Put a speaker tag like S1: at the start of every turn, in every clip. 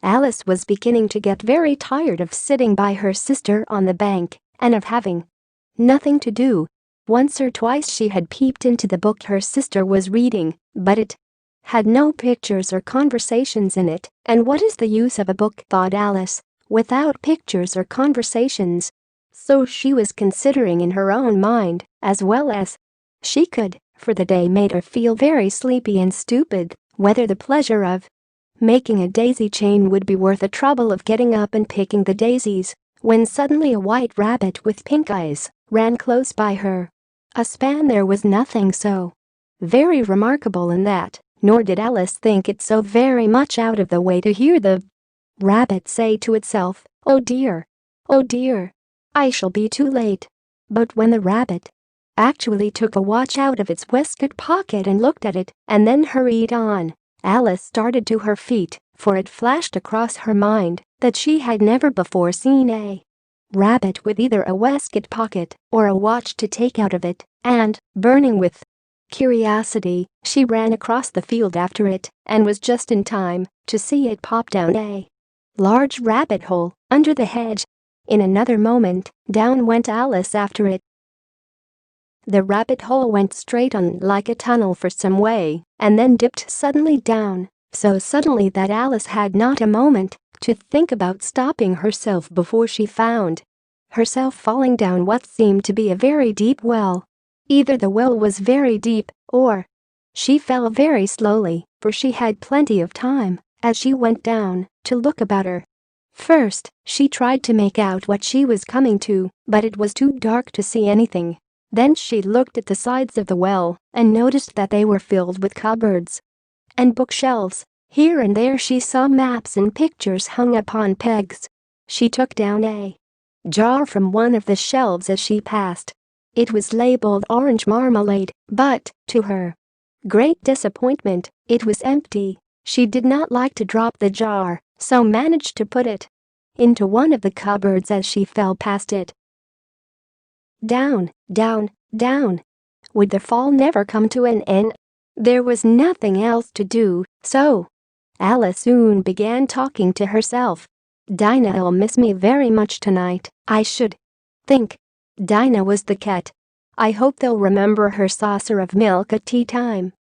S1: Alice was beginning to get very tired of sitting by her sister on the bank and of having nothing to do. Once or twice she had peeped into the book her sister was reading, but it had no pictures or conversations in it, and what is the use of a book, thought Alice, without pictures or conversations? So she was considering in her own mind, as well as she could, for the day made her feel very sleepy and stupid, whether the pleasure of making a daisy chain would be worth the trouble of getting up and picking the daisies, when suddenly a white rabbit with pink eyes ran close by her. A span. There was nothing so very remarkable in that, nor did Alice think it so very much out of the way to hear the rabbit say to itself, oh dear, I shall be too late." But when the rabbit actually took a watch out of its waistcoat pocket and looked at it and then hurried on, Alice started to her feet, for it flashed across her mind that she had never before seen a rabbit with either a waistcoat pocket or a watch to take out of it, and, burning with curiosity, she ran across the field after it and was just in time to see it pop down a large rabbit hole under the hedge. In another moment, down went Alice after it. The rabbit hole went straight on like a tunnel for some way and then dipped suddenly down, so suddenly that Alice had not a moment to think about stopping herself before she found herself falling down what seemed to be a very deep well. Either the well was very deep, or she fell very slowly, for she had plenty of time, as she went down, to look about her. First, she tried to make out what she was coming to, but it was too dark to see anything. Then she looked at the sides of the well and noticed that they were filled with cupboards and bookshelves. Here and there she saw maps and pictures hung upon pegs. She took down a jar from one of the shelves as she passed. It was labeled orange marmalade, but, to her great disappointment, it was empty. She did not like to drop the jar, so managed to put it into one of the cupboards as she fell past it. Down, down, down. Would the fall never come to an end? There was nothing else to do, so Alice soon began talking to herself. Dinah'll miss me very much tonight, I should think. Dinah was the cat. I hope they'll remember her saucer of milk at tea time.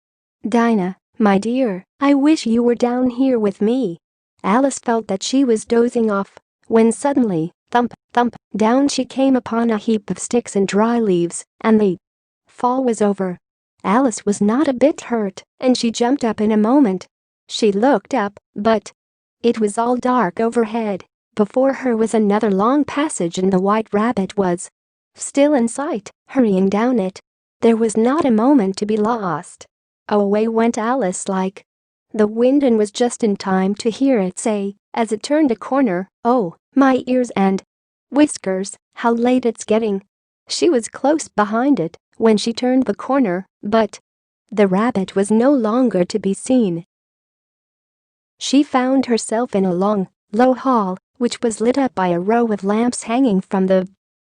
S1: Dinah, my dear, I wish you were down here with me. Alice felt that she was dozing off, when suddenly, thump, thump, down she came upon a heap of sticks and dry leaves, and the fall was over. Alice was not a bit hurt, and she jumped up in a moment. She looked up, but it was all dark overhead. Before her was another long passage, and the white rabbit was still in sight, hurrying down it. There was not a moment to be lost. Away went Alice like the wind, and was just in time to hear it say, as it turned a corner, "Oh, my ears and whiskers, how late it's getting." She was close behind it when she turned the corner, but the rabbit was no longer to be seen. She found herself in a long, low hall, which was lit up by a row of lamps hanging from the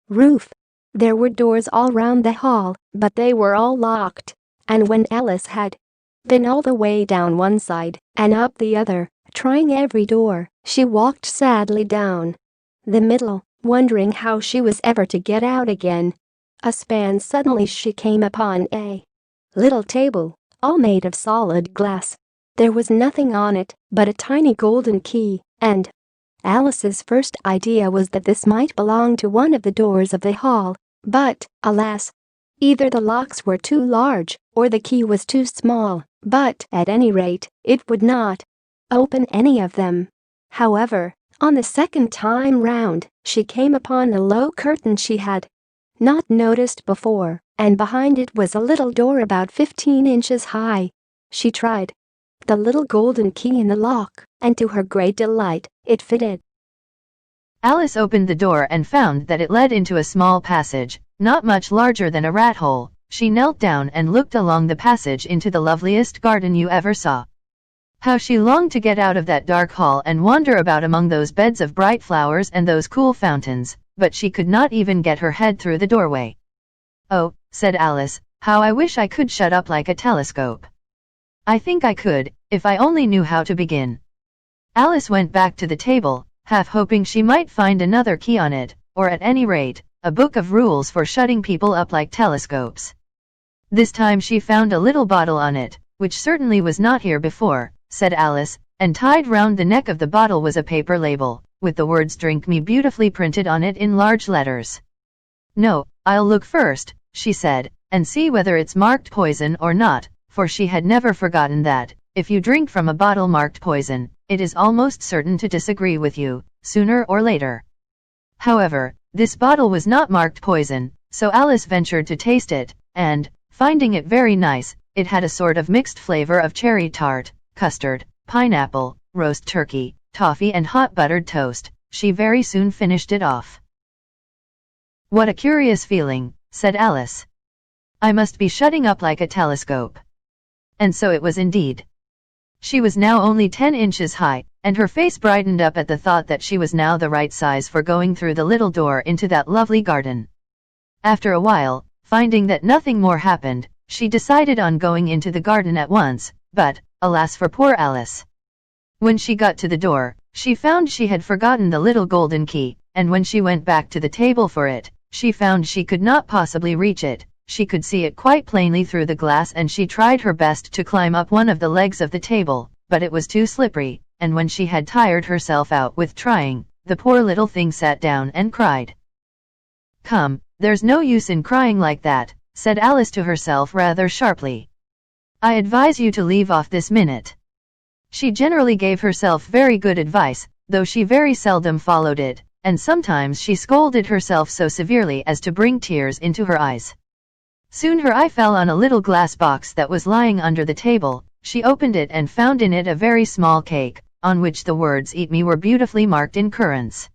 S1: roof. There were doors all round the hall, but they were all locked, and when Alice had been all the way down one side and up the other, trying every door, she walked sadly down the middle, wondering how she was ever to get out again. A span. Suddenly she came upon a little table, all made of solid glass. There was nothing on it but a tiny golden key, and Alice's first idea was that this might belong to one of the doors of the hall, but, alas, either the locks were too large or the key was too small, but at any rate, it would not open any of them. However, on the second time round, she came upon a low curtain she had not noticed before, and behind it was a little door about 15 inches high. She tried the little golden key in the lock, and to her great delight, it fitted.
S2: Alice opened the door and found that it led into a small passage, not much larger than a rat hole. She knelt down and looked along the passage into the loveliest garden you ever saw. How she longed to get out of that dark hall and wander about among those beds of bright flowers and those cool fountains, but she could not even get her head through the doorway. "Oh," said Alice, "how I wish I could shut up like a telescope. I think I could, if I only knew how to begin." Alice went back to the table, half hoping she might find another key on it, or at any rate, a book of rules for shutting people up like telescopes. This time she found a little bottle on it, which certainly was not here before, said Alice, and tied round the neck of the bottle was a paper label, with the words "Drink Me" beautifully printed on it in large letters. No, I'll look first, she said, and see whether it's marked poison or not, for she had never forgotten that, if you drink from a bottle marked poison, it is almost certain to disagree with you, sooner or later. However, this bottle was not marked poison, so Alice ventured to taste it, and, finding it very nice, it had a sort of mixed flavor of cherry tart, custard, pineapple, roast turkey, toffee and hot buttered toast. She very soon finished it off. What a curious feeling, said Alice. I must be shutting up like a telescope. And so it was indeed. She was now only 10 inches high, and her face brightened up at the thought that she was now the right size for going through the little door into that lovely garden. After a while, finding that nothing more happened, she decided on going into the garden at once, but, alas for poor Alice. When she got to the door, she found she had forgotten the little golden key, and when she went back to the table for it, she found she could not possibly reach it. She could see it quite plainly through the glass, and she tried her best to climb up one of the legs of the table, but it was too slippery, and when she had tired herself out with trying, the poor little thing sat down and cried. Come, there's no use in crying like that, said Alice to herself rather sharply. I advise you to leave off this minute. She generally gave herself very good advice, though she very seldom followed it, and sometimes she scolded herself so severely as to bring tears into her eyes. Soon her eye fell on a little glass box that was lying under the table. She opened it and found in it a very small cake, on which the words "Eat me" were beautifully marked in currants.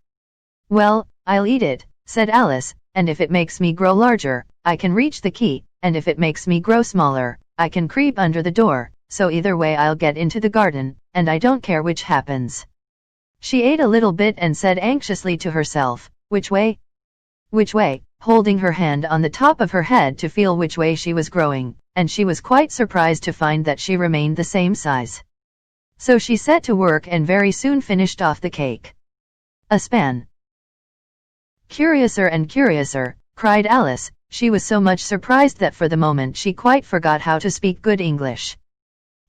S2: Well, I'll eat it, said Alice, and if it makes me grow larger, I can reach the key, and if it makes me grow smaller, I can creep under the door, so either way I'll get into the garden, and I don't care which happens. She ate a little bit and said anxiously to herself, Which way? Which way? Holding her hand on the top of her head to feel which way she was growing, and she was quite surprised to find that she remained the same size. So she set to work and very soon finished off the cake. A span. Curiouser and curiouser, cried Alice. She was so much surprised that for the moment she quite forgot how to speak good English.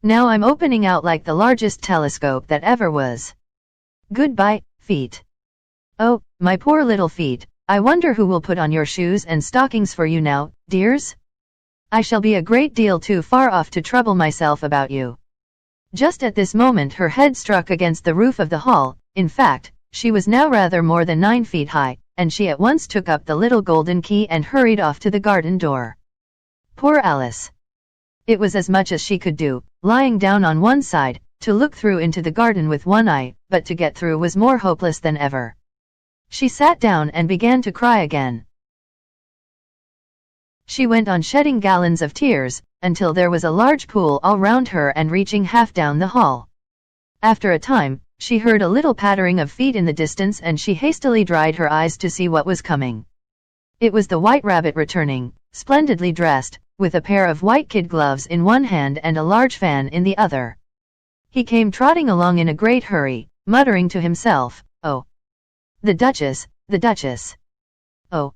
S2: Now I'm opening out like the largest telescope that ever was. Goodbye, feet. Oh, my poor little feet. I wonder who will put on your shoes and stockings for you now, dears? I shall be a great deal too far off to trouble myself about you. Just at this moment her head struck against the roof of the hall. In fact, she was now rather more than 9 feet high, and she at once took up the little golden key and hurried off to the garden door. Poor Alice! It was as much as she could do, lying down on one side, to look through into the garden with one eye, but to get through was more hopeless than ever. She sat down and began to cry again. She went on shedding gallons of tears, until there was a large pool all round her and reaching half down the hall. After a time, she heard a little pattering of feet in the distance, and she hastily dried her eyes to see what was coming. It was the White Rabbit returning, splendidly dressed, with a pair of white kid gloves in one hand and a large fan in the other. He came trotting along in a great hurry, muttering to himself, "Oh, the Duchess, the Duchess. Oh,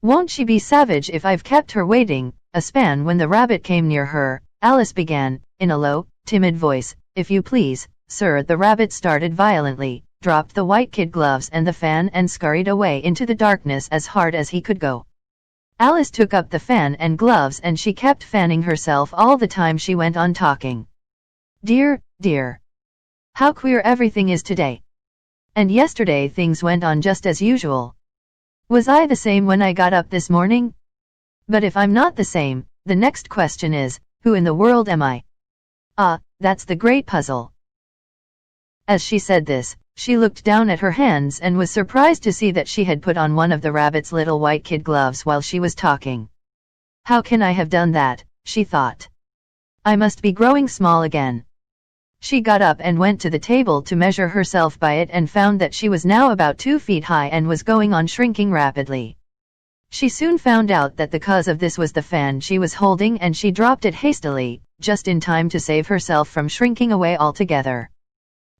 S2: won't she be savage if I've kept her waiting?" A span when the rabbit came near her, Alice began, in a low, timid voice, "If you please, sir." The rabbit started violently, dropped the white kid gloves and the fan and scurried away into the darkness as hard as he could go. Alice took up the fan and gloves and she kept fanning herself all the time she went on talking. "Dear, dear. How queer everything is today. And yesterday things went on just as usual. Was I the same when I got up this morning? But if I'm not the same, the next question is, who in the world am I? Ah, that's the great puzzle." As she said this, she looked down at her hands and was surprised to see that she had put on one of the rabbit's little white kid gloves while she was talking. "How can I have done that?" she thought. "I must be growing small again." She got up and went to the table to measure herself by it and found that she was now about 2 feet high and was going on shrinking rapidly. She soon found out that the cause of this was the fan she was holding, and she dropped it hastily, just in time to save herself from shrinking away altogether.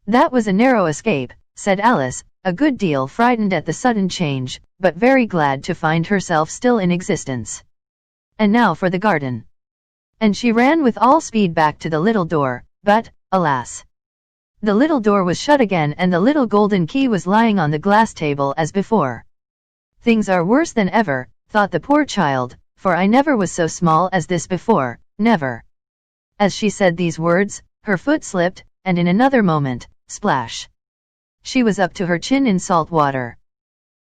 S2: That was a narrow escape, said Alice, a good deal frightened at the sudden change, but very glad to find herself still in existence. And now for the garden. And she ran with all speed back to the little door, but, alas! The little door was shut again and the little golden key was lying on the glass table as before. Things are worse than ever, thought the poor child, for I never was so small as this before, never. As she said these words, her foot slipped, and in another moment, splash! She was up to her chin in salt water.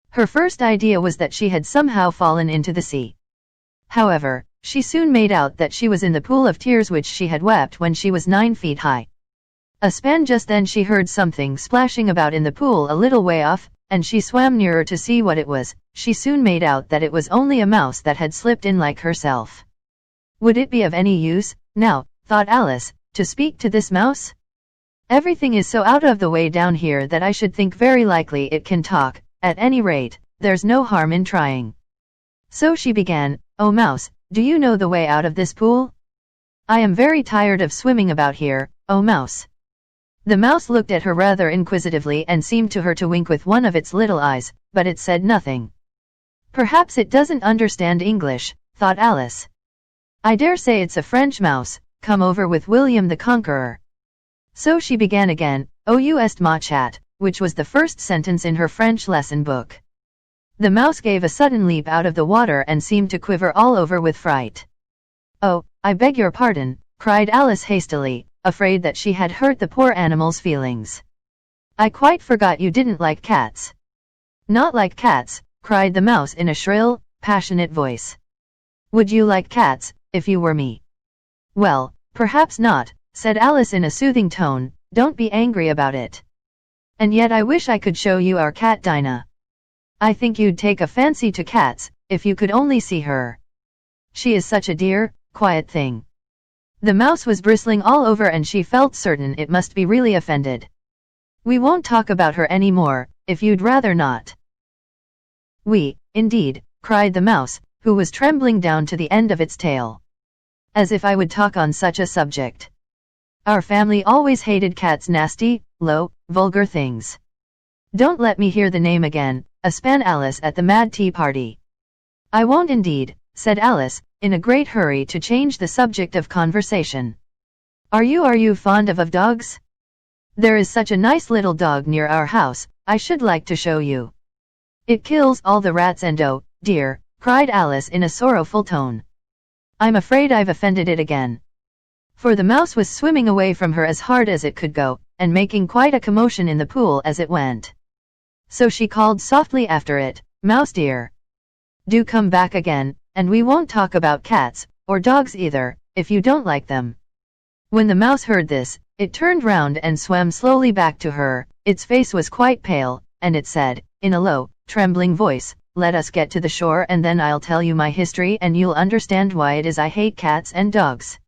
S2: Her first idea was that she had somehow fallen into the sea. However, she soon made out that she was in the pool of tears which she had wept when she was 9 feet high. A span just then she heard something splashing about in the pool a little way off, and she swam nearer to see what it was. She soon made out that it was only a mouse that had slipped in like herself. Would it be of any use, now, thought Alice, to speak to this mouse? Everything is so out of the way down here that I should think very likely it can talk. At any rate, there's no harm in trying. So she began, "Oh mouse, do you know the way out of this pool? I am very tired of swimming about here, oh mouse." The mouse looked at her rather inquisitively and seemed to her to wink with one of its little eyes, but it said nothing. Perhaps it doesn't understand English, thought Alice. I dare say it's a French mouse, come over with William the Conqueror. So she began again, "Oh you est ma chat," which was the first sentence in her French lesson book. The mouse gave a sudden leap out of the water and seemed to quiver all over with fright. "Oh, I beg your pardon," cried Alice hastily, afraid that she had hurt the poor animal's feelings. "I quite forgot you didn't like cats." "Not like cats," cried the mouse in a shrill, passionate voice. "Would you like cats, if you were me?" "Well, perhaps not," said Alice in a soothing tone, "don't be angry about it. And yet I wish I could show you our cat Dinah. I think you'd take a fancy to cats, if you could only see her. She is such a dear, quiet thing." The mouse was bristling all over and she felt certain it must be really offended. "We won't talk about her any more, if you'd rather not." "We, indeed," cried the mouse, who was trembling down to the end of its tail. "As if I would talk on such a subject. Our family always hated cats, nasty, low, vulgar things. Don't let me hear the name again," span Alice at the mad tea party. "I won't indeed," said Alice, in a great hurry to change the subject of conversation. Are you fond of dogs? There is such a nice little dog near our house, I should like to show you. It kills all the rats and oh, dear," cried Alice in a sorrowful tone. "I'm afraid I've offended it again." For the mouse was swimming away from her as hard as it could go, and making quite a commotion in the pool as it went. So she called softly after it, "Mouse dear, do come back again, and we won't talk about cats, or dogs either, if you don't like them." When the mouse heard this, it turned round and swam slowly back to her. Its face was quite pale, and it said, in a low, trembling voice, "Let us get to the shore and then I'll tell you my history and you'll understand why it is I hate cats and dogs."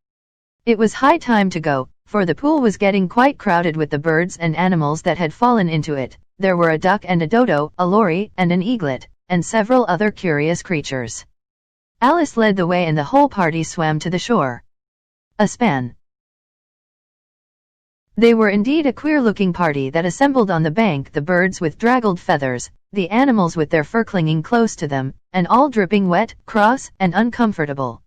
S2: It was high time to go, for the pool was getting quite crowded with the birds and animals that had fallen into it. There were a duck and a dodo, a lory and an eaglet, and several other curious creatures. Alice led the way and the whole party swam to the shore. A span. They were indeed a queer-looking party that assembled on the bank, the birds with draggled feathers, the animals with their fur clinging close to them, and all dripping wet, cross, and uncomfortable.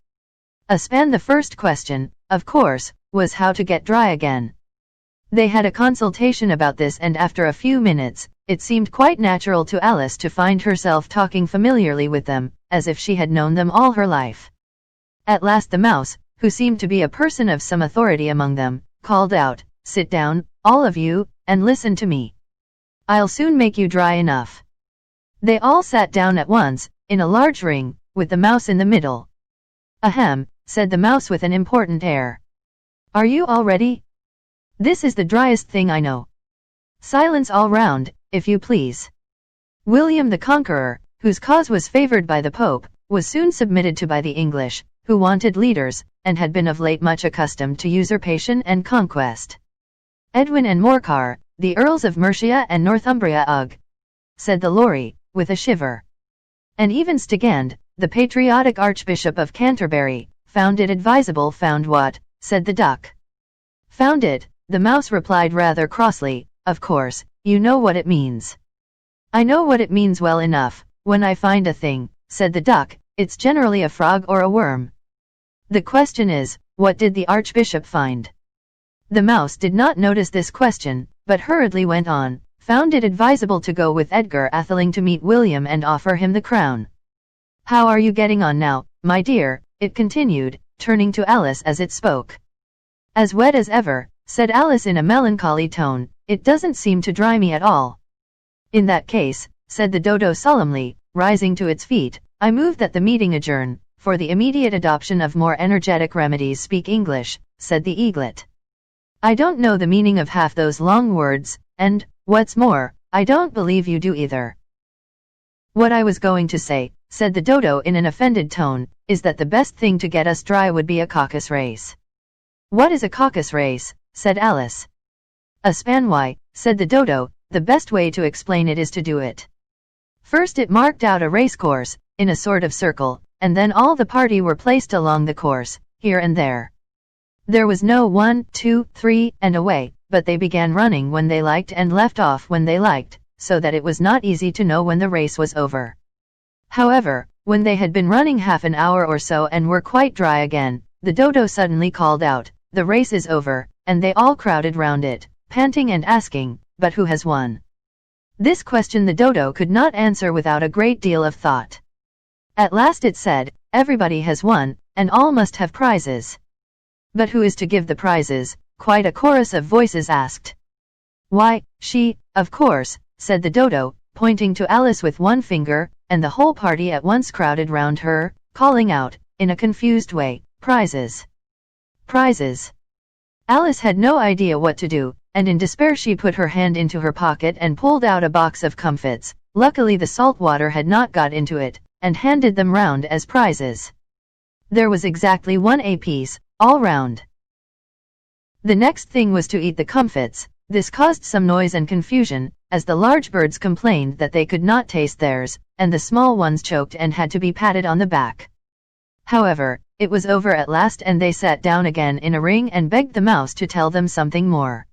S2: A span. The first question, of course, was how to get dry again. They had a consultation about this and after a few minutes, it seemed quite natural to Alice to find herself talking familiarly with them, as if she had known them all her life. At last the mouse, who seemed to be a person of some authority among them, called out, "Sit down, all of you, and listen to me. I'll soon make you dry enough." They all sat down at once, in a large ring, with the mouse in the middle. "Ahem," said the mouse with an important air. "Are you all ready? This is the driest thing I know. Silence all round, if you please." William the Conqueror, whose cause was favored by the Pope, was soon submitted to by the English, who wanted leaders, and had been of late much accustomed to usurpation and conquest. "Edwin and Morcar, the Earls of Mercia and Northumbria, ugh," said the Lory, with a shiver. "And even Stigand, the patriotic Archbishop of Canterbury, found it advisable." "Found what?" said the Duck. "Found it," the Mouse replied rather crossly, of course, you know what it means. I know what it means well enough. When I find a thing, said the duck, it's generally a frog or a worm. The question is, what did the archbishop find? The mouse did not notice this question, but hurriedly went on, found it advisable to go with Edgar Atheling to meet William and offer him the crown. How are you getting on now, my dear? It continued, turning to Alice as it spoke. As wet as ever, said Alice in a melancholy tone, it doesn't seem to dry me at all. In that case, said the dodo solemnly, rising to its feet, I move that the meeting adjourn, for the immediate adoption of more energetic remedies. Speak English, said the eaglet. I don't know the meaning of half those long words, and, what's more, I don't believe you do either. What I was going to say, said the dodo in an offended tone, is that the best thing to get us dry would be a caucus race. What is a caucus race? Said Alice. A span. Why, said the dodo, the best way to explain it is to do it. First it marked out a racecourse, in a sort of circle, and then all the party were placed along the course, here and there. There was no 1, 2, 3, and away, but they began running when they liked and left off when they liked, so that it was not easy to know when the race was over. However, when they had been running half an hour or so and were quite dry again, the dodo suddenly called out, the race is over, and they all crowded round it, panting and asking, but who has won? This question the dodo could not answer without a great deal of thought. At last it said, everybody has won, and all must have prizes. But who is to give the prizes? Quite a chorus of voices asked. Why, she, of course, said the dodo, pointing to Alice with one finger, and the whole party at once crowded round her, calling out, in a confused way, prizes. Prizes. Alice had no idea what to do, and in despair she put her hand into her pocket and pulled out a box of comfits. Luckily the salt water had not got into it, and handed them round as prizes. There was exactly one apiece, all round. The next thing was to eat the comfits. This caused some noise and confusion, as the large birds complained that they could not taste theirs, and the small ones choked and had to be patted on the back. However, it was over at last and they sat down again in a ring and begged the mouse to tell them something more.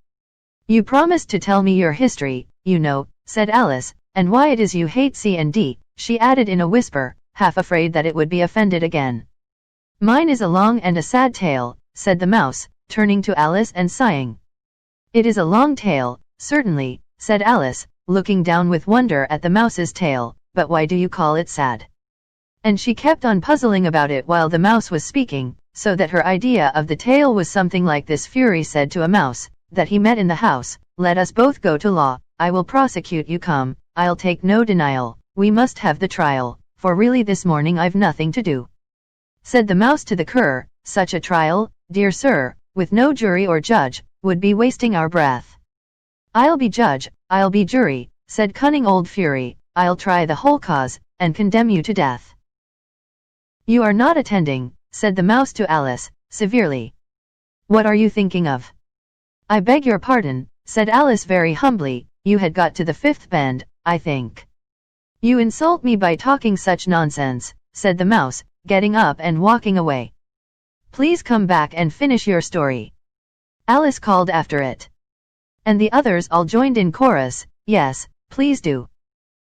S2: You promised to tell me your history, you know, said Alice, and why it is you hate C&D, she added in a whisper, half afraid that it would be offended again. Mine is a long and a sad tale, said the mouse, turning to Alice and sighing. It is a long tale, certainly, said Alice, looking down with wonder at the mouse's tail, but why do you call it sad? And she kept on puzzling about it while the mouse was speaking, so that her idea of the tale was something like this. Fury said to a mouse, that he met in the house, let us both go to law, I will prosecute you. Come, I'll take no denial, we must have the trial, for really this morning I've nothing to do. Said the mouse to the cur, such a trial, dear sir, with no jury or judge, would be wasting our breath. I'll be judge, I'll be jury, said cunning old Fury, I'll try the whole cause, and condemn you to death. You are not attending, said the mouse to Alice, severely. What are you thinking of? I beg your pardon, said Alice very humbly, you had got to the fifth bend, I think. You insult me by talking such nonsense, said the mouse, getting up and walking away. Please come back and finish your story. Alice called after it. And the others all joined in chorus, yes, please do.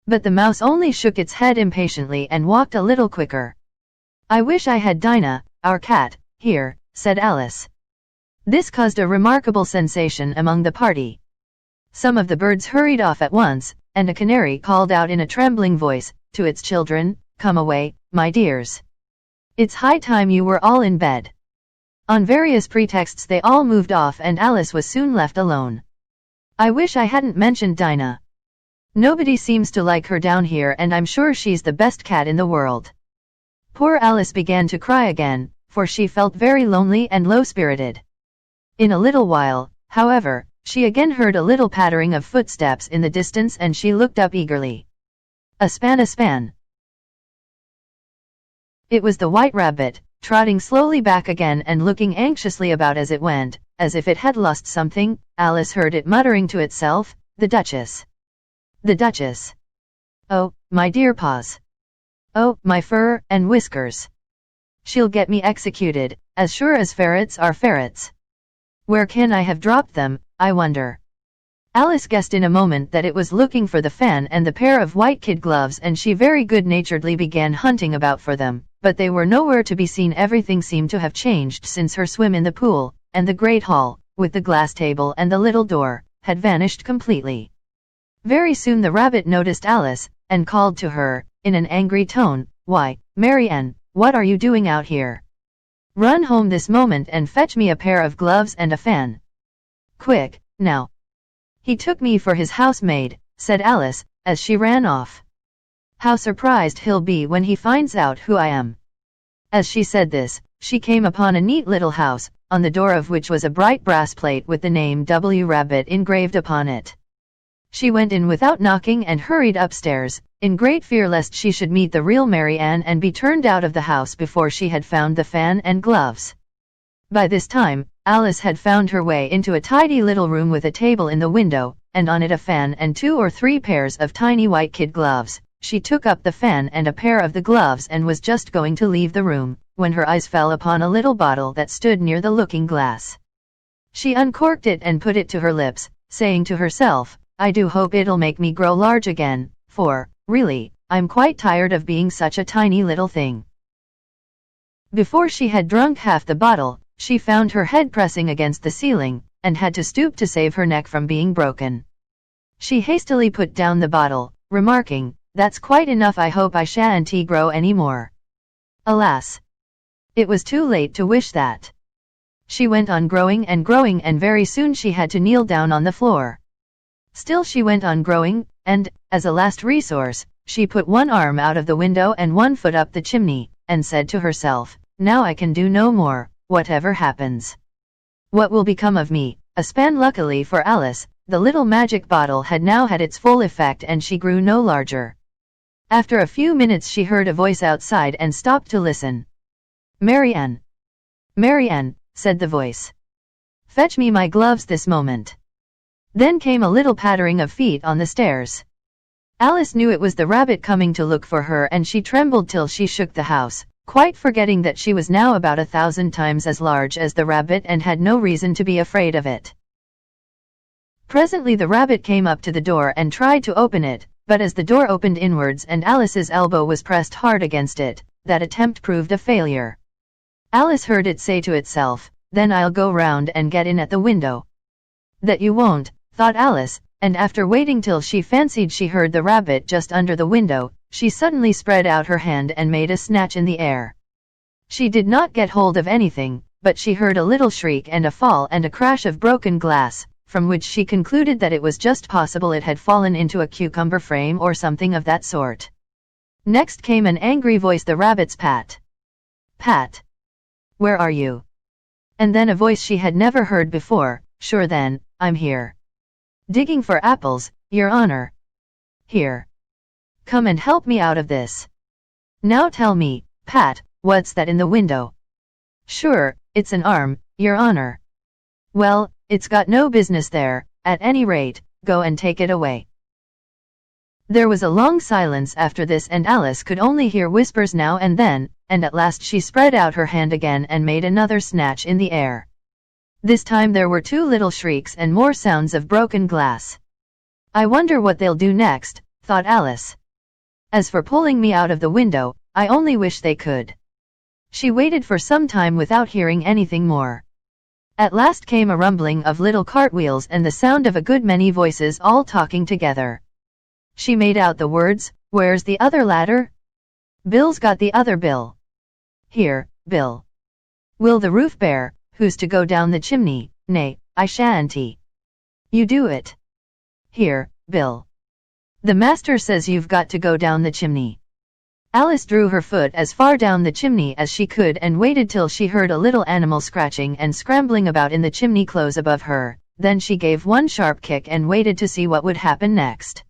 S2: But the mouse only shook its head impatiently and walked a little quicker. I wish I had Dinah, our cat, here, said Alice. This caused a remarkable sensation among the party. Some of the birds hurried off at once, and a canary called out in a trembling voice, to its children, come away, my dears. It's high time you were all in bed. On various pretexts they all moved off and Alice was soon left alone. I wish I hadn't mentioned Dinah. Nobody seems to like her down here and I'm sure she's the best cat in the world. Poor Alice began to cry again, for she felt very lonely and low-spirited. In a little while, however, she again heard a little pattering of footsteps in the distance and she looked up eagerly. A span, a span. It was the white rabbit, trotting slowly back again and looking anxiously about as it went, as if it had lost something. Alice heard it muttering to itself, the Duchess. The Duchess. Oh, my dear paws. Oh, my fur and whiskers. She'll get me executed, as sure as ferrets are ferrets. Where can I have dropped them, I wonder? Alice guessed in a moment that it was looking for the fan and the pair of white kid gloves, and she very good-naturedly began hunting about for them, but they were nowhere to be seen. Everything seemed to have changed since her swim in the pool, and the great hall, with the glass table and the little door, had vanished completely. Very soon the rabbit noticed Alice, and called to her, in an angry tone, "Why, Mary Ann, what are you doing out here? Run home this moment and fetch me a pair of gloves and a fan. Quick, now." "He took me for his housemaid," said Alice, as she ran off. "How surprised he'll be when he finds out who I am." As she said this, she came upon a neat little house, on the door of which was a bright brass plate with the name W. Rabbit engraved upon it. She went in without knocking and hurried upstairs, in great fear lest she should meet the real Mary Ann and be turned out of the house before she had found the fan and gloves. By this time, Alice had found her way into a tidy little room with a table in the window, and on it a fan and 2 or 3 pairs of tiny white kid gloves. She took up the fan and a pair of the gloves and was just going to leave the room, when her eyes fell upon a little bottle that stood near the looking-glass. She uncorked it and put it to her lips, saying to herself, "I do hope it'll make me grow large again, for, really, I'm quite tired of being such a tiny little thing." Before she had drunk half the bottle, she found her head pressing against the ceiling, and had to stoop to save her neck from being broken. She hastily put down the bottle, remarking, "That's quite enough, I hope I shan't grow any more." Alas! It was too late to wish that. She went on growing, and very soon she had to kneel down on the floor. Still she went on growing, and, as a last resource, she put one arm out of the window and one foot up the chimney, and said to herself, "Now I can do no more, whatever happens. What will become of me?" A span. Luckily for Alice, the little magic bottle had now had its full effect and she grew no larger. After a few minutes she heard a voice outside and stopped to listen. "Mary Ann. Mary Ann," said the voice. "Fetch me my gloves this moment." Then came a little pattering of feet on the stairs. Alice knew it was the rabbit coming to look for her, and she trembled till she shook the house, quite forgetting that she was now about 1,000 times as large as the rabbit and had no reason to be afraid of it. Presently the rabbit came up to the door and tried to open it, but as the door opened inwards and Alice's elbow was pressed hard against it, that attempt proved a failure. Alice heard it say to itself, "Then I'll go round and get in at the window." "That you won't," thought Alice, and after waiting till she fancied she heard the rabbit just under the window, she suddenly spread out her hand and made a snatch in the air. She did not get hold of anything, but she heard a little shriek and a fall and a crash of broken glass, from which she concluded that it was just possible it had fallen into a cucumber frame or something of that sort. Next came an angry voice, the rabbit's pat. "Pat! Where are you?" And then a voice she had never heard before, "Sure then, I'm here. Digging for apples, Your Honor. Here. Come and help me out of this. Now tell me, Pat, what's that in the window?" "Sure, it's an arm, Your Honor." "Well, it's got no business there, at any rate, go and take it away." There was a long silence after this, and Alice could only hear whispers now and then, and at last she spread out her hand again and made another snatch in the air. This time there were 2 little shrieks and more sounds of broken glass. "I wonder what they'll do next," thought Alice. "As for pulling me out of the window, I only wish they could." She waited for some time without hearing anything more. At last came a rumbling of little cartwheels and the sound of a good many voices all talking together. She made out the words, "Where's the other ladder? Bill's got the other bill. Here, Bill. Will the roof bear? Who's to go down the chimney? Nay, I shan't. You do it. Here, Bill. The master says you've got to go down the chimney." Alice drew her foot as far down the chimney as she could and waited till she heard a little animal scratching and scrambling about in the chimney close above her. Then she gave one sharp kick and waited to see what would happen next.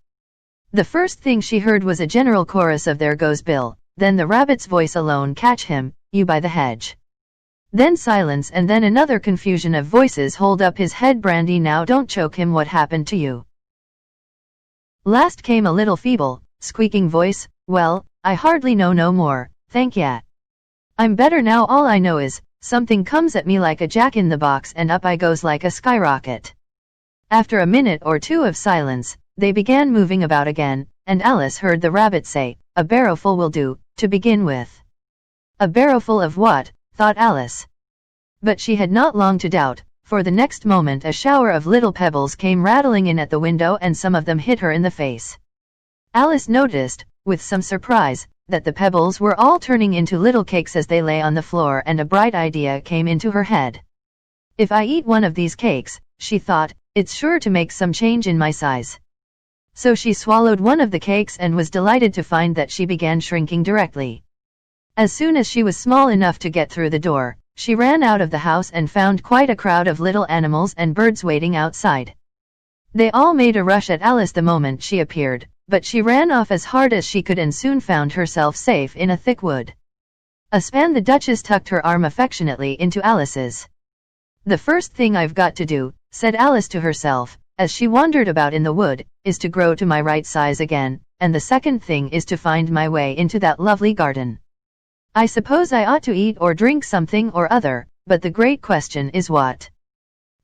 S2: The first thing she heard was a general chorus of "There goes Bill," then the rabbit's voice alone, "Catch him, you by the hedge." Then silence, and then another confusion of voices, "Hold up his head, Brandy, now don't choke him, what happened to you?" Last came a little feeble, squeaking voice, "Well, I hardly know no more, thank ya. I'm better now, all I know is, something comes at me like a jack-in-the-box and up I goes like a skyrocket." After a minute or two of silence, they began moving about again, and Alice heard the rabbit say, "A barrowful will do, to begin with." A barrowful of what? thought Alice. But she had not long to doubt, for the next moment a shower of little pebbles came rattling in at the window and some of them hit her in the face. Alice noticed, with some surprise, that the pebbles were all turning into little cakes as they lay on the floor, and a bright idea came into her head. "If I eat one of these cakes," she thought, "it's sure to make some change in my size." So she swallowed one of the cakes and was delighted to find that she began shrinking directly. As soon as she was small enough to get through the door, she ran out of the house and found quite a crowd of little animals and birds waiting outside. They all made a rush at Alice the moment she appeared, but she ran off as hard as she could and soon found herself safe in a thick wood. The Duchess tucked her arm affectionately into Alice's. "The first thing I've got to do," said Alice to herself, as she wandered about in the wood, "is to grow to my right size again, and the second thing is to find my way into that lovely garden. I suppose I ought to eat or drink something or other, but the great question is what?"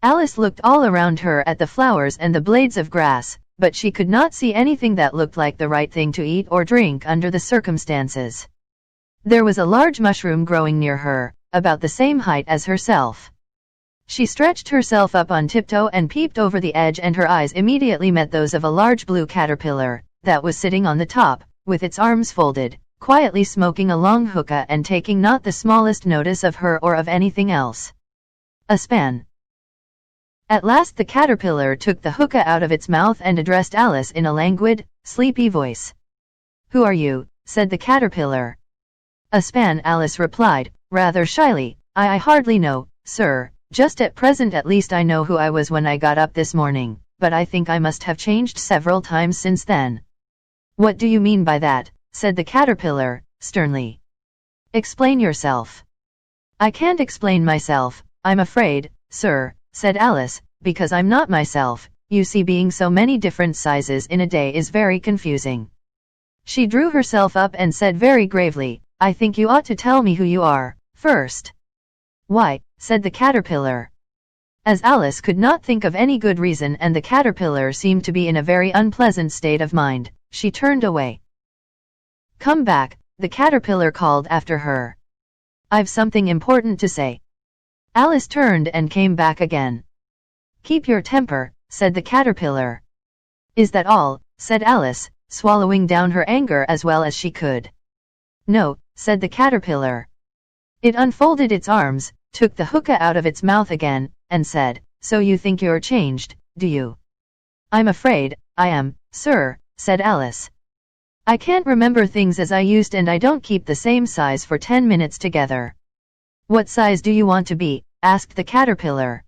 S2: Alice looked all around her at the flowers and the blades of grass, but she could not see anything that looked like the right thing to eat or drink under the circumstances. There was a large mushroom growing near her, about the same height as herself. She stretched herself up on tiptoe and peeped over the edge, and her eyes immediately met those of a large blue caterpillar, that was sitting on the top, with its arms folded, quietly smoking a long hookah and taking not the smallest notice of her or of anything else. A span. At last the caterpillar took the hookah out of its mouth and addressed Alice in a languid, sleepy voice. "Who are you?" said the caterpillar. "A span," Alice replied, rather shyly. I hardly know, sir. Just at present at least I know who I was when I got up this morning, but I think I must have changed several times since then." "What do you mean by that?" said the caterpillar, sternly. "Explain yourself." "I can't explain myself, I'm afraid, sir," said Alice, "because I'm not myself. You see, being so many different sizes in a day is very confusing." She drew herself up and said very gravely, "I think you ought to tell me who you are, first." "Why?" said the caterpillar. As Alice could not think of any good reason and the caterpillar seemed to be in a very unpleasant state of mind, she turned away. "Come back," the caterpillar called after her. "I've something important to say." Alice turned and came back again. "Keep your temper," said the caterpillar. "Is that all?" said Alice, swallowing down her anger as well as she could. "No," said the caterpillar. It unfolded its arms, took the hookah out of its mouth again, and said, "So you think you're changed, do you?" "I'm afraid I am, sir," said Alice. "I can't remember things as I used, and I don't keep the same size for 10 minutes together." "What size do you want to be?" asked the caterpillar.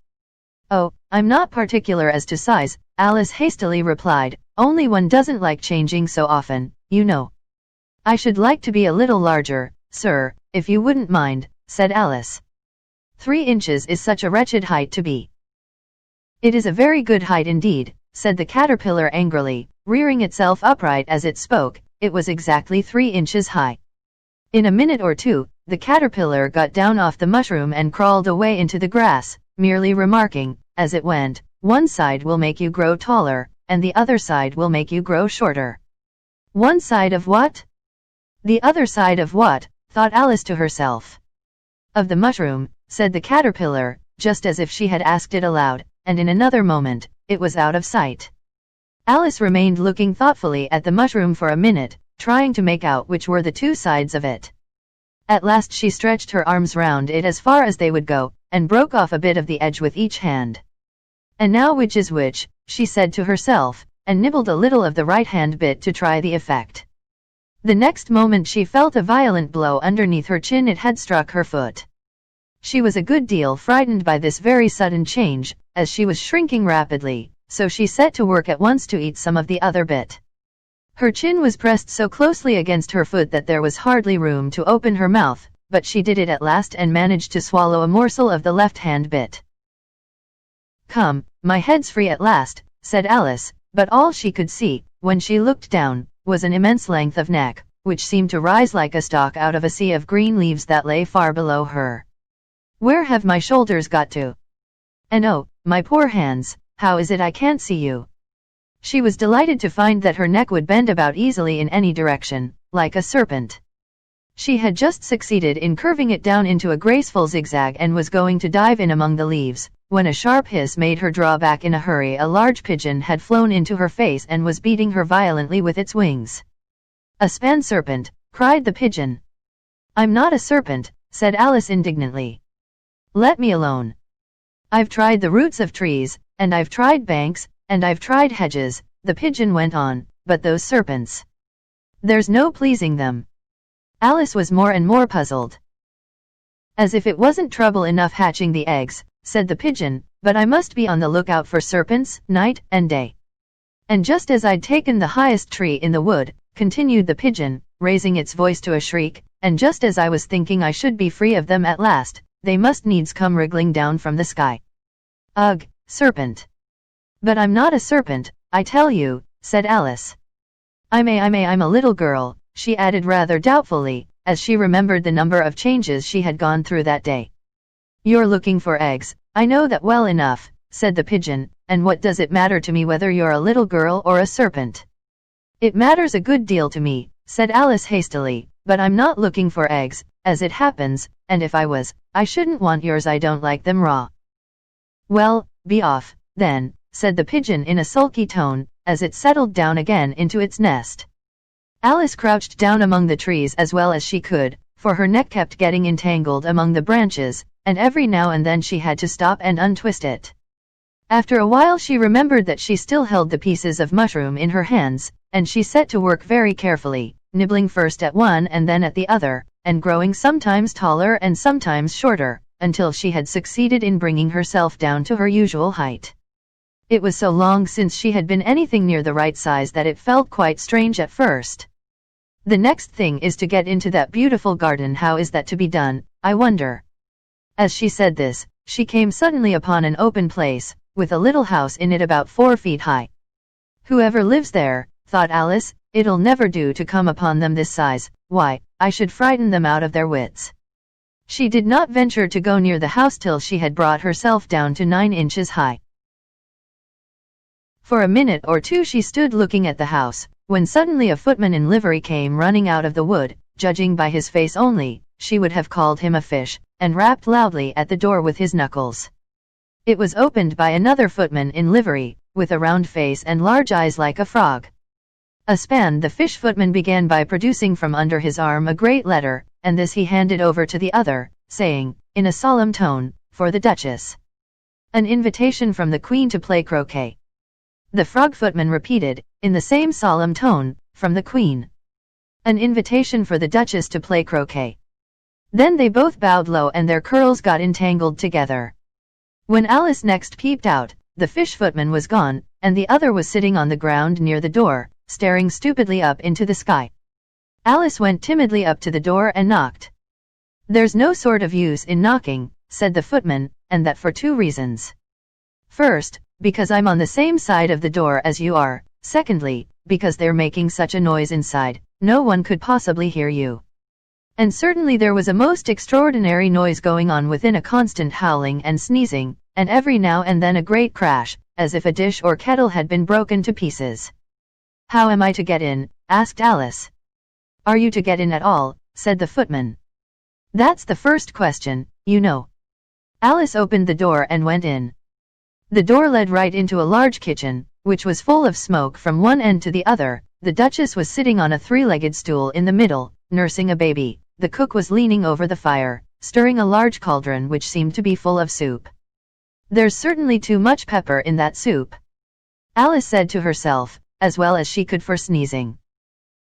S2: "Oh, I'm not particular as to size," Alice hastily replied, "only one doesn't like changing so often, you know." "I should like to be a little larger, sir, if you wouldn't mind," said Alice. 3 inches is such a wretched height to be." "It is a very good height indeed," said the caterpillar angrily, rearing itself upright as it spoke. It was exactly 3 inches high. In a minute or two, the caterpillar got down off the mushroom and crawled away into the grass, merely remarking, as it went, "One side will make you grow taller, and the other side will make you grow shorter." "One side of what?" "The other side of what?" thought Alice to herself. "Of the mushroom," said the caterpillar, just as if she had asked it aloud, and in another moment, it was out of sight. Alice remained looking thoughtfully at the mushroom for a minute, trying to make out which were the 2 sides of it. At last she stretched her arms round it as far as they would go, and broke off a bit of the edge with each hand. "And now which is which?" she said to herself, and nibbled a little of the right-hand bit to try the effect. The next moment she felt a violent blow underneath her chin. It had struck her foot. She was a good deal frightened by this very sudden change, as she was shrinking rapidly, so she set to work at once to eat some of the other bit. Her chin was pressed so closely against her foot that there was hardly room to open her mouth, but she did it at last and managed to swallow a morsel of the left-hand bit. "Come, my head's free at last," said Alice, but all she could see, when she looked down, was an immense length of neck, which seemed to rise like a stalk out of a sea of green leaves that lay far below her. "Where have my shoulders got to? And oh, my poor hands, how is it I can't see you? She was delighted to find that her neck would bend about easily in any direction, like a serpent. She had just succeeded in curving it down into a graceful zigzag and was going to dive in among the leaves, when a sharp hiss made her draw back in a hurry. A large pigeon had flown into her face and was beating her violently with its wings. "A span serpent," cried the pigeon. "I'm not a serpent," said Alice indignantly. "Let me alone. I've tried the roots of trees, and I've tried banks, and I've tried hedges," the pigeon went on, "but those serpents. There's no pleasing them." Alice was more and more puzzled. "As if it wasn't trouble enough hatching the eggs," said the pigeon, "but I must be on the lookout for serpents, night and day. And just as I'd taken the highest tree in the wood," continued the pigeon, raising its voice to a shriek, "and just as I was thinking I should be free of them at last, they must needs come wriggling down from the sky. Ugh, serpent! But I'm not a serpent, I tell you," said Alice. I'm a little girl," she added rather doubtfully, as she remembered the number of changes she had gone through that day. "You're looking for eggs, I know that well enough," said the pigeon, "and what does it matter to me whether you're a little girl or a serpent?" "It matters a good deal to me," said Alice hastily, "but I'm not looking for eggs, as it happens, and if I was, I shouldn't want yours. I don't like them raw." "Well, be off, then," said the pigeon in a sulky tone, as it settled down again into its nest. Alice crouched down among the trees as well as she could, for her neck kept getting entangled among the branches, and every now and then she had to stop and untwist it. After a while she remembered that she still held the pieces of mushroom in her hands, and she set to work very carefully, nibbling first at one and then at the other, and growing sometimes taller and sometimes shorter, until she had succeeded in bringing herself down to her usual height. It was so long since she had been anything near the right size that it felt quite strange at first. "The next thing is to get into that beautiful garden. How is that to be done, I wonder?" As she said this, she came suddenly upon an open place, with a little house in it about 4 feet high. "Whoever lives there," thought Alice, "it'll never do to come upon them this size. Why, I should frighten them out of their wits." She did not venture to go near the house till she had brought herself down to 9 inches high. For a minute or two she stood looking at the house, when suddenly a footman in livery came running out of the wood. Judging by his face only, she would have called him a fish, and rapped loudly at the door with his knuckles. It was opened by another footman in livery, with a round face and large eyes like a frog. "A span," the fish footman began by producing from under his arm a great letter, and this he handed over to the other, saying, in a solemn tone, "For the Duchess. An invitation from the Queen to play croquet." The frog footman repeated, in the same solemn tone, "From the Queen. An invitation for the Duchess to play croquet." Then they both bowed low and their curls got entangled together. When Alice next peeped out, the fish footman was gone, and the other was sitting on the ground near the door, staring stupidly up into the sky. Alice went timidly up to the door and knocked. "There's no sort of use in knocking," said the footman, "and that for 2 reasons. First, because I'm on the same side of the door as you are. Secondly, because they're making such a noise inside, no one could possibly hear you." And certainly there was a most extraordinary noise going on within, a constant howling and sneezing, and every now and then a great crash, as if a dish or kettle had been broken to pieces. "How am I to get in?" asked Alice. "Are you to get in at all?" said the footman. "That's the first question, you know." Alice opened the door and went in. The door led right into a large kitchen, which was full of smoke from one end to the other. The Duchess was sitting on a 3-legged stool in the middle, nursing a baby. The cook was leaning over the fire, stirring a large cauldron which seemed to be full of soup. "There's certainly too much pepper in that soup," Alice said to herself, as well as she could for sneezing.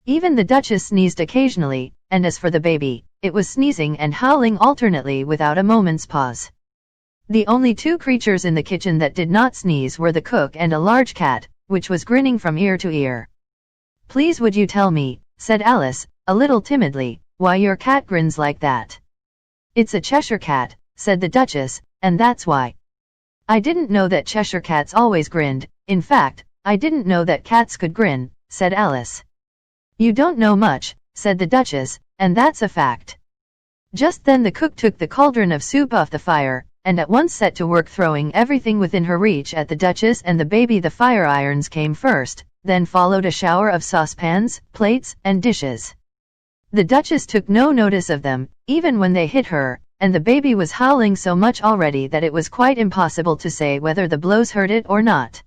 S2: Even the Duchess sneezed occasionally, and as for the baby, it was sneezing and howling alternately without a moment's pause. The only 2 creatures in the kitchen that did not sneeze were the cook and a large cat, which was grinning from ear to ear. "Please would you tell me," said Alice, a little timidly, "why your cat grins like that?" "It's a Cheshire cat," said the Duchess, "and that's why." "I didn't know that Cheshire cats always grinned. In fact, I didn't know that cats could grin," said Alice. "You don't know much," said the Duchess, "and that's a fact." Just then the cook took the cauldron of soup off the fire, and at once set to work throwing everything within her reach at the Duchess and the baby. The fire irons came first, then followed a shower of saucepans, plates, and dishes. The Duchess took no notice of them, even when they hit her, and the baby was howling so much already that it was quite impossible to say whether the blows hurt it or not.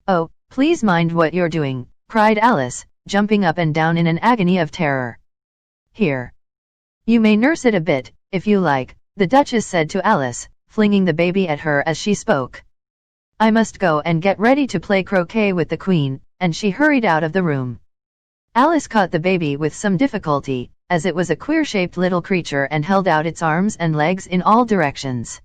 S2: "Oh, please mind what you're doing," cried Alice, jumping up and down in an agony of terror. "Here. You may nurse it a bit, if you like," the Duchess said to Alice, flinging the baby at her as she spoke. "I must go and get ready to play croquet with the Queen," and she hurried out of the room. Alice caught the baby with some difficulty, as it was a queer-shaped little creature and held out its arms and legs in all directions.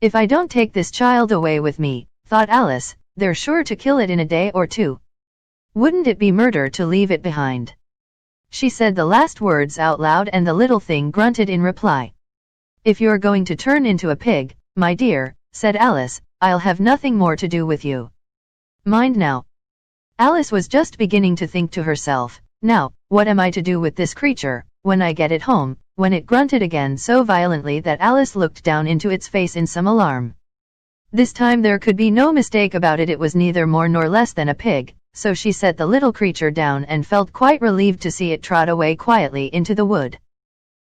S2: "If I don't take this child away with me," thought Alice, "they're sure to kill it in a day or two. Wouldn't it be murder to leave it behind?" She said the last words out loud and the little thing grunted in reply. "If you're going to turn into a pig, my dear," said Alice, "I'll have nothing more to do with you. Mind now." Alice was just beginning to think to herself, "Now, what am I to do with this creature, when I get it home?" when it grunted again so violently that Alice looked down into its face in some alarm. This time there could be no mistake about it. It was neither more nor less than a pig, so she set the little creature down and felt quite relieved to see it trot away quietly into the wood.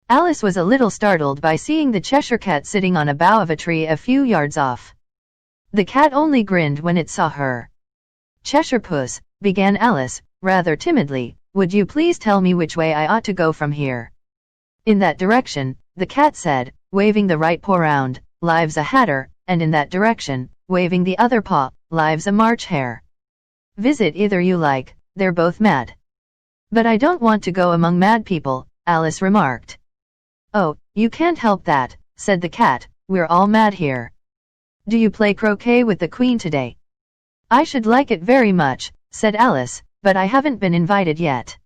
S2: Alice was a little startled by seeing the Cheshire Cat sitting on a bough of a tree a few yards off. The cat only grinned when it saw her. "Cheshire Puss," began Alice, rather timidly, "would you please tell me which way I ought to go from here?" "In that direction," the cat said, waving the right paw round, "lives a hatter, and in that direction, waving the other paw, lives a March hare. Visit either you like, they're both mad." "But I don't want to go among mad people," Alice remarked. "Oh, you can't help that," said the cat, "we're all mad here. Do you play croquet with the Queen today?" "I should like it very much," said Alice, "but I haven't been invited yet."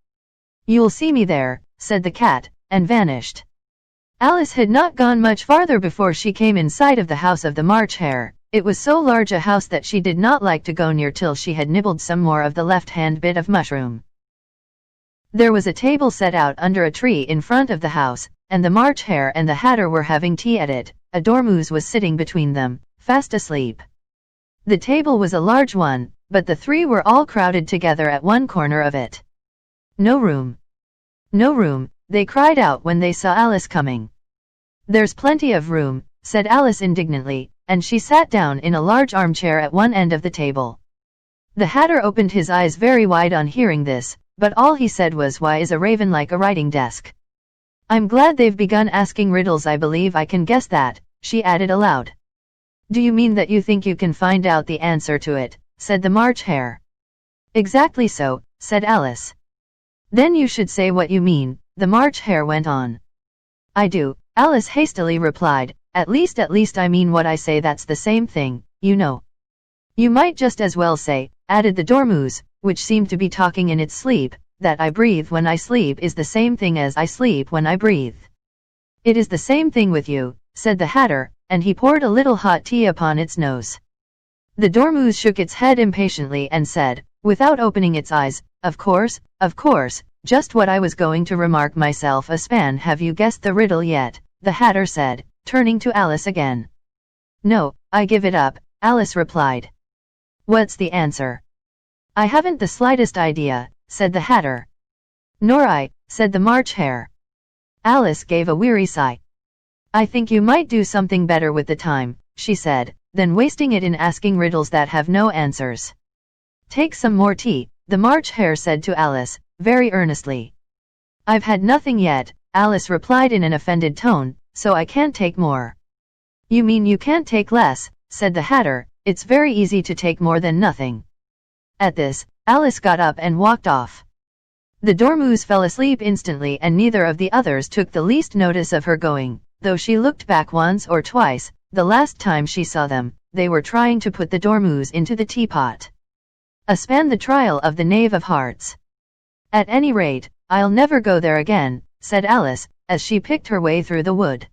S2: "You'll see me there," said the cat, and vanished. Alice had not gone much farther before she came in sight of the house of the March hare. It was so large a house that she did not like to go near till she had nibbled some more of the left-hand bit of mushroom. There was a table set out under a tree in front of the house, and the March hare and the hatter were having tea at it. A dormouse was sitting between them, fast asleep. The table was a large one, but the three were all crowded together at one corner of it. "No room! No room!" they cried out when they saw Alice coming. "There's plenty of room," said Alice indignantly, and she sat down in a large armchair at one end of the table. The hatter opened his eyes very wide on hearing this, but all he said was, "Why is a raven like a writing desk? I'm glad they've begun asking riddles. I believe I can guess that," she added aloud. "Do you mean that you think you can find out the answer to it?" said the March hare. "Exactly so," said Alice. "Then you should say what you mean," the March hare went on. "I do," Alice hastily replied, At least I mean what I say. That's the same thing, you know." "You might just as well say," added the dormouse, which seemed to be talking in its sleep, "that I breathe when I sleep is the same thing as I sleep when I breathe." "It is the same thing with you," said the hatter, and he poured a little hot tea upon its nose. The dormouse shook its head impatiently and said, without opening its eyes, of course, just what I was going to remark myself. A span. Have you guessed the riddle yet?" the hatter said, turning to Alice again. "No, I give it up," Alice replied. "What's the answer?" "I haven't the slightest idea," said the hatter. "Nor I," said the March hare. Alice gave a weary sigh. "I think you might do something better with the time," she said, "than wasting it in asking riddles that have no answers." "Take some more tea," the March hare said to Alice, very earnestly. "I've had nothing yet," Alice replied in an offended tone, "so I can't take more." "You mean you can't take less," said the hatter. "It's very easy to take more than nothing." At this, Alice got up and walked off. The dormouse fell asleep instantly, and neither of the others took the least notice of her going, though she looked back once or twice. The last time she saw them, they were trying to put the dormouse into the teapot. A span. The trial of the Knave of Hearts. "At any rate, I'll never go there again," said Alice, as she picked her way through the wood.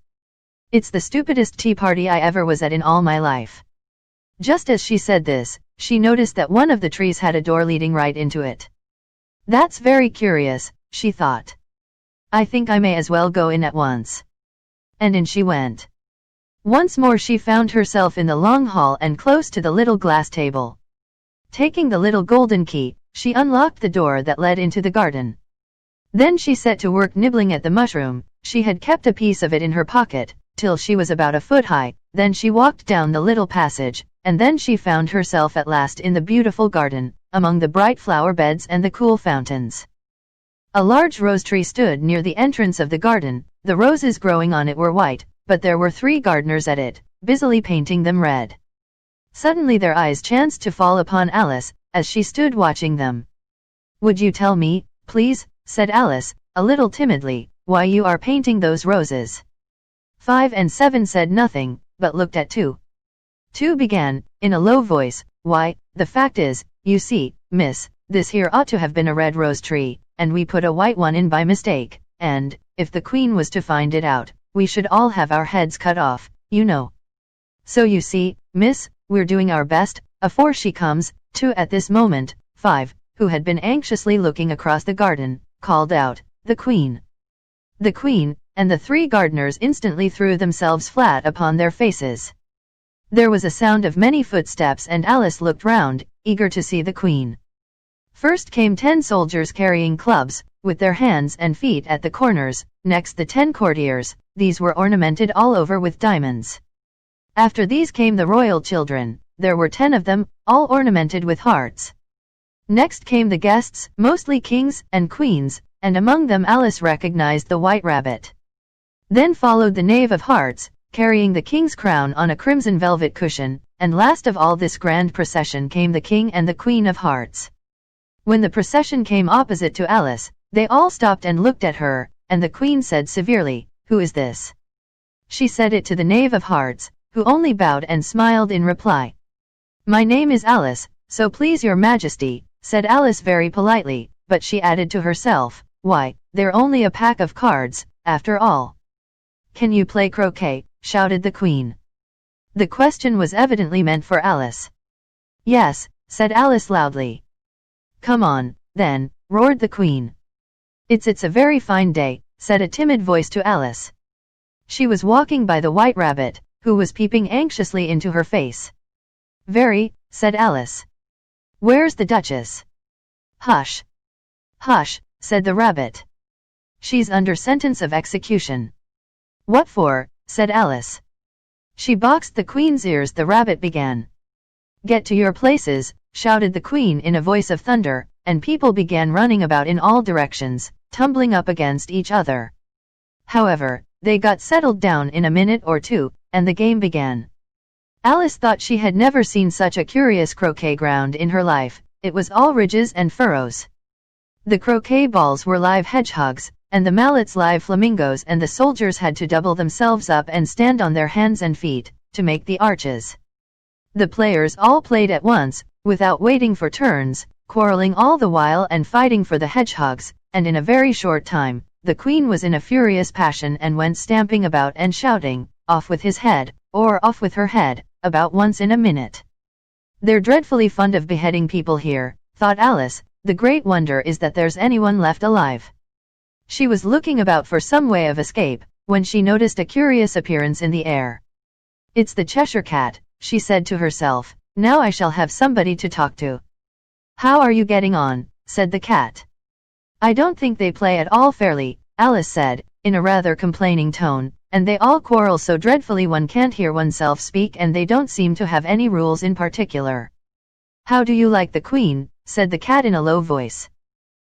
S2: "It's the stupidest tea party I ever was at in all my life." Just as she said this, she noticed that one of the trees had a door leading right into it. "That's very curious," she thought. "I think I may as well go in at once." And in she went. Once more she found herself in the long hall and close to the little glass table. Taking the little golden key, she unlocked the door that led into the garden. Then she set to work nibbling at the mushroom. She had kept a piece of it in her pocket, till she was about a foot high. Then she walked down the little passage, and then she found herself at last in the beautiful garden, among the bright flower beds and the cool fountains. A large rose tree stood near the entrance of the garden. The roses growing on it were white, but there were 3 gardeners at it, busily painting them red. Suddenly their eyes chanced to fall upon Alice, as she stood watching them. "Would you tell me, please," said Alice, a little timidly, "why you are painting those roses?" 5 and 7 said nothing, but looked at 2. 2 began, in a low voice, "Why, the fact is, you see, miss, this here ought to have been a red rose tree, and we put a white one in by mistake, and, if the Queen was to find it out, we should all have our heads cut off, you know. So you see, miss, we're doing our best, afore she comes." 2 At this moment, 5, who had been anxiously looking across the garden, called out, "The Queen! The Queen!" and the 3 gardeners instantly threw themselves flat upon their faces. There was a sound of many footsteps and Alice looked round, eager to see the Queen. First came 10 soldiers carrying clubs, with their hands and feet at the corners, next the 10 courtiers. These were ornamented all over with diamonds. After these came the royal children. There were 10 of them, all ornamented with hearts. Next came the guests, mostly kings and queens, and among them Alice recognized the White Rabbit. Then followed the Knave of Hearts, carrying the king's crown on a crimson velvet cushion, and last of all this grand procession came the King and the Queen of Hearts. When the procession came opposite to Alice, they all stopped and looked at her, and the Queen said severely, "Who is this?" She said it to the Knave of Hearts, who only bowed and smiled in reply. "My name is Alice, so please your Majesty," said Alice very politely, but she added to herself, "Why, they're only a pack of cards, after all." "Can you play croquet?" shouted the Queen. The question was evidently meant for Alice. "Yes," said Alice loudly. "Come on, then," roared the Queen. It's a very fine day," said a timid voice to Alice. She was walking by the White Rabbit, who was peeping anxiously into her face. "Very," said Alice. "Where's the Duchess?" "Hush! Hush!" said the Rabbit. "She's under sentence of execution." "What for?" said Alice. "She boxed the Queen's ears," the Rabbit began. "Get to your places," shouted the Queen in a voice of thunder, and people began running about in all directions, tumbling up against each other. However, they got settled down in a minute or 2, and the game began. Alice thought she had never seen such a curious croquet ground in her life. It was all ridges and furrows. The croquet balls were live hedgehogs, and the mallets live flamingos, and the soldiers had to double themselves up and stand on their hands and feet, to make the arches. The players all played at once, without waiting for turns, quarreling all the while and fighting for the hedgehogs, and in a very short time, the Queen was in a furious passion and went stamping about and shouting, "Off with his head," or "Off with her head," about once in a minute. "They're dreadfully fond of beheading people here," thought Alice. "The great wonder is that there's anyone left alive." She was looking about for some way of escape, when she noticed a curious appearance in the air. "It's the Cheshire Cat," she said to herself. "Now I shall have somebody to talk to." "How are you getting on?" said the cat. "I don't think they play at all fairly," Alice said, in a rather complaining tone, "and they all quarrel so dreadfully one can't hear oneself speak, and they don't seem to have any rules in particular." "How do you like the Queen?" said the cat in a low voice.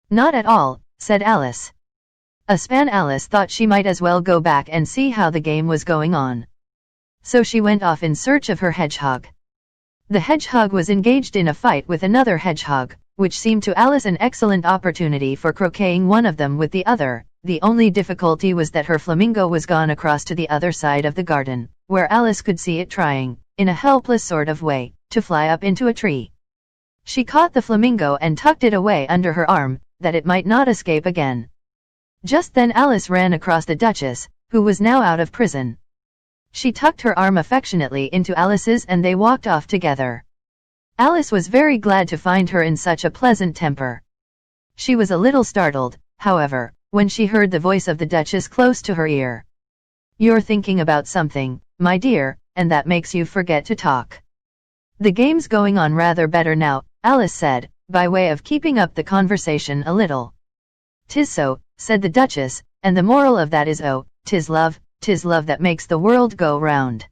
S2: "Not at all," said Alice. Alice thought she might as well go back and see how the game was going on. So she went off in search of her hedgehog. The hedgehog was engaged in a fight with another hedgehog, which seemed to Alice an excellent opportunity for croqueting one of them with the other. The only difficulty was that her flamingo was gone across to the other side of the garden, where Alice could see it trying, in a helpless sort of way, to fly up into a tree. She caught the flamingo and tucked it away under her arm, that it might not escape again. Just then Alice ran across the Duchess, who was now out of prison. She tucked her arm affectionately into Alice's and they walked off together. Alice was very glad to find her in such a pleasant temper. She was a little startled, however, when she heard the voice of the Duchess close to her ear. "You're thinking about something," my dear, and that makes you forget to talk. The game's going on rather better now, Alice said, by way of keeping up the conversation a little. "'Tis so," said the Duchess, "and the moral of that is oh, 'tis love that makes the world go round."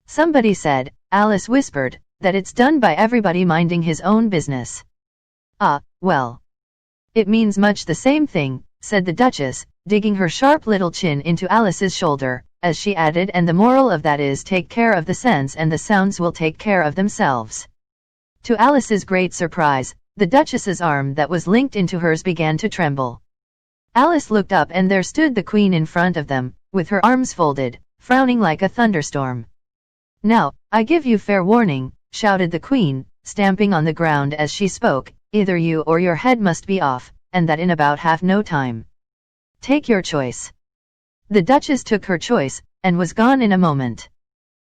S2: Somebody said, Alice whispered, that it's done by everybody minding his own business. "Ah, well. It means much the same thing," said the Duchess, digging her sharp little chin into Alice's shoulder, as she added, "and the moral of that is take care of the scents and the sounds will take care of themselves." To Alice's great surprise, the Duchess's arm that was linked into hers began to tremble. Alice looked up and there stood the Queen in front of them, with her arms folded, frowning like a thunderstorm. "Now, I give you fair warning," shouted the Queen, stamping on the ground as she spoke, "either you or your head must be off, and that in about half no time. Take your choice." The Duchess took her choice, and was gone in a moment.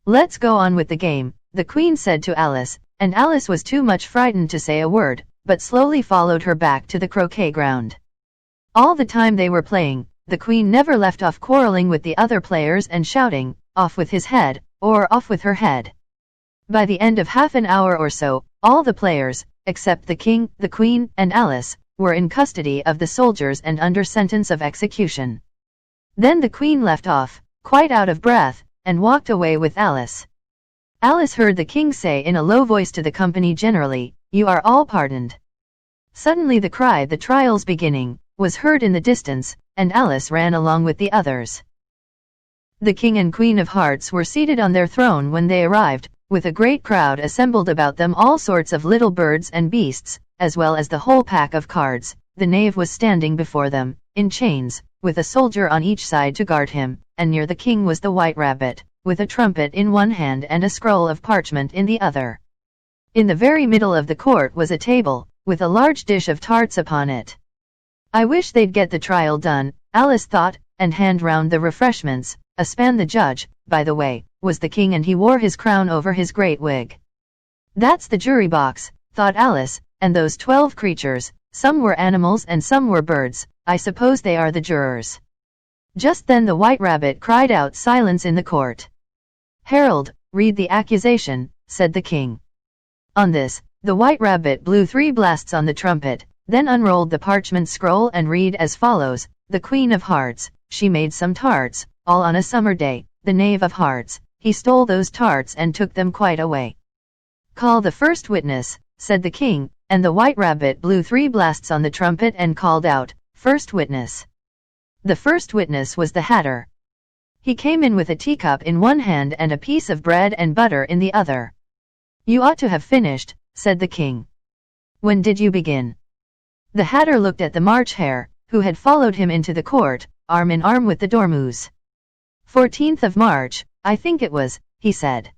S2: "Let's go on with the game," the Queen said to Alice, and Alice was too much frightened to say a word, but slowly followed her back to the croquet ground. All the time they were playing, the Queen never left off quarreling with the other players and shouting, "Off with his head," or "Off with her head." By the end of half an hour or so, all the players, except the King, the Queen, and Alice, were in custody of the soldiers and under sentence of execution. Then the Queen left off, quite out of breath, and walked away with Alice. Alice heard the King say in a low voice to the company generally, "You are all pardoned." Suddenly the cry, "The trial's beginning," was heard in the distance, and Alice ran along with the others. The King and Queen of Hearts were seated on their throne when they arrived, with a great crowd assembled about them, all sorts of little birds and beasts, as well as the whole pack of cards. The knave was standing before them, in chains, with a soldier on each side to guard him, and near the King was the White Rabbit, with a trumpet in one hand and a scroll of parchment in the other. In the very middle of the court was a table, with a large dish of tarts upon it. "I wish they'd get the trial done," Alice thought, and hand round the refreshments. A span the judge, by the way, was the King, and he wore his crown over his great wig. "That's the jury box," thought Alice, "and those 12 creatures, some were animals and some were birds, I suppose they are the jurors." Just then the White Rabbit cried out, "Silence in the court. Herald, read the accusation," said the King. On this, the White Rabbit blew 3 blasts on the trumpet, then unrolled the parchment scroll and read as follows: "The Queen of Hearts, she made some tarts, all on a summer day. The Knave of Hearts, he stole those tarts and took them quite away." "Call the first witness," said the King, and the White Rabbit blew 3 blasts on the trumpet and called out, "First witness." The first witness was the Hatter. He came in with a teacup in one hand and a piece of bread and butter in the other. "You ought to have finished," said the King. "When did you begin?" The Hatter looked at the March Hare, who had followed him into the court, arm in arm with the Dormouse. 14th of March, I think it was, he said.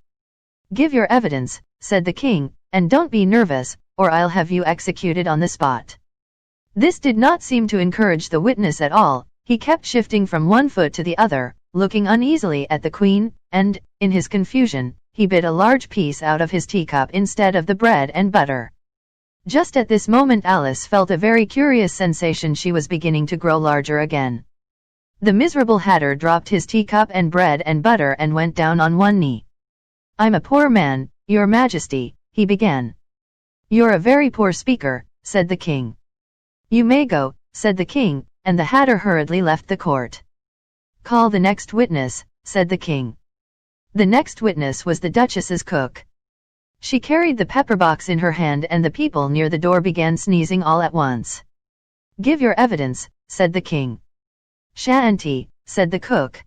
S2: "Give your evidence," said the King, "and don't be nervous, or I'll have you executed on the spot." This did not seem to encourage the witness at all. He kept shifting from one foot to the other, looking uneasily at the Queen, and, in his confusion, he bit a large piece out of his teacup instead of the bread and butter. Just at this moment Alice felt a very curious sensation. She was beginning to grow larger again. The miserable Hatter dropped his teacup and bread and butter and went down on one knee. "I'm a poor man, Your Majesty," he began. "You're a very poor speaker," said the King. "You may go," said the King, and the Hatter hurriedly left the court. "Call the next witness," said the King. The next witness was the Duchess's cook. She carried the pepper box in her hand and the people near the door began sneezing all at once. "Give your evidence," said the King. "Shanty," said the cook.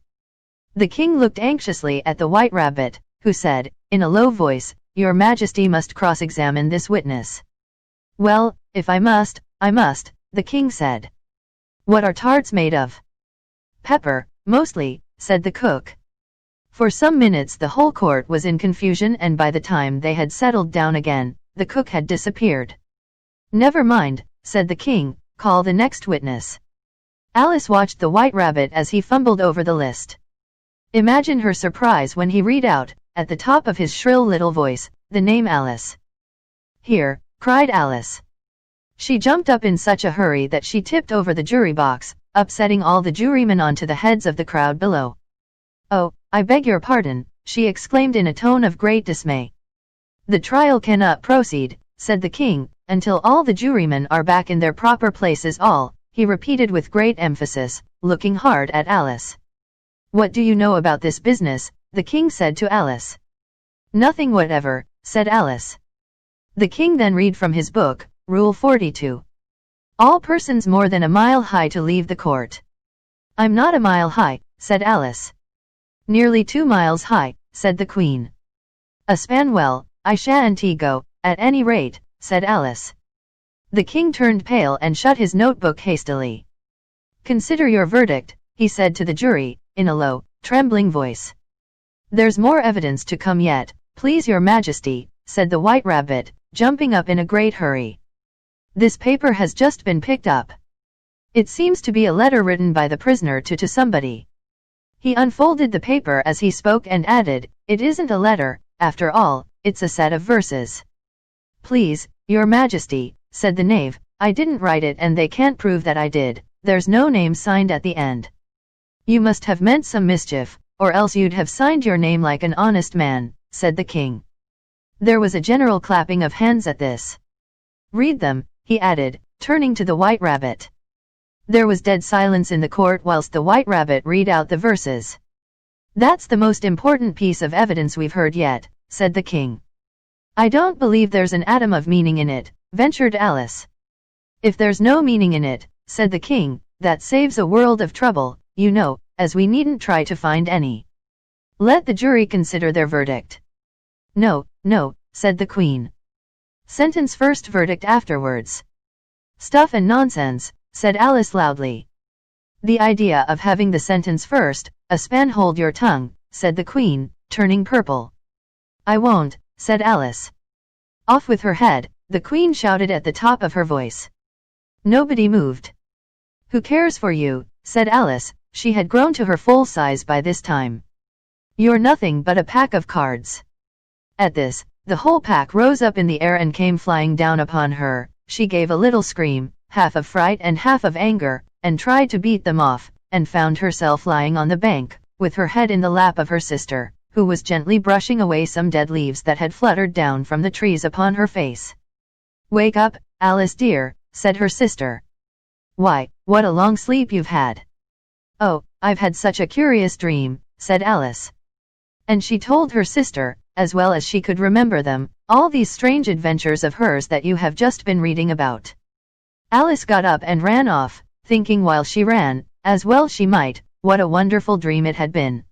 S2: The King looked anxiously at the White Rabbit, who said, in a low voice, "Your Majesty must cross-examine this witness." "Well, if I must, I must," the King said. "What are tarts made of?" "Pepper, mostly," said the cook. For some minutes the whole court was in confusion, and by the time they had settled down again, the cook had disappeared. "Never mind," said the King, "call the next witness." Alice watched the White Rabbit as he fumbled over the list. Imagine her surprise when he read out, at the top of his shrill little voice, the name Alice. "Here," cried Alice. She jumped up in such a hurry that she tipped over the jury box, upsetting all the jurymen onto the heads of the crowd below. "Oh, I beg your pardon," she exclaimed in a tone of great dismay. The trial cannot proceed, said the king, until all the jurymen are back in their proper places. All, he repeated with great emphasis, looking hard at Alice. What do you know about this business? The king said to Alice. Nothing whatever, said Alice. The king then read from his book, Rule 42. All persons more than a mile high to leave the court. I'm not a mile high, said Alice. Nearly 2 miles high, said the queen. A span. Well, I shan't go, at any rate, said Alice. The king turned pale and shut his notebook hastily. Consider your verdict, he said to the jury, in a low, trembling voice. There's more evidence to come yet, please your majesty, said the White Rabbit, jumping up in a great hurry. This paper has just been picked up. It seems to be a letter written by the prisoner to somebody. He unfolded the paper as he spoke and added, it isn't a letter, after all, it's a set of verses. Please, your majesty, said the knave, I didn't write it and they can't prove that I did, there's no name signed at the end. You must have meant some mischief, or else you'd have signed your name like an honest man, said the king. There was a general clapping of hands at this. Read them, he added, turning to the White Rabbit. There was dead silence in the court whilst the White Rabbit read out the verses. That's the most important piece of evidence we've heard yet, said the king. I don't believe there's an atom of meaning in it, ventured Alice. If there's no meaning in it, said the king, that saves a world of trouble, you know, as we needn't try to find any. Let the jury consider their verdict. No, no, said the queen. Sentence first, verdict afterwards. Stuff and nonsense, said Alice loudly. The idea of having the sentence first, a span. Hold your tongue, said the queen, turning purple. I won't, said Alice. Off with her head, the queen shouted at the top of her voice. Nobody moved. Who cares for you, said Alice, she had grown to her full size by this time. You're nothing but a pack of cards. At this, the whole pack rose up in the air and came flying down upon her. She gave a little scream, half of fright and half of anger, and tried to beat them off, and found herself lying on the bank, with her head in the lap of her sister, who was gently brushing away some dead leaves that had fluttered down from the trees upon her face. Wake up, Alice dear, said her sister. Why, what a long sleep you've had. Oh, I've had such a curious dream, said Alice. And she told her sister, as well as she could remember them, all these strange adventures of hers that you have just been reading about. Alice got up and ran off, thinking while she ran, as well she might, what a wonderful dream it had been.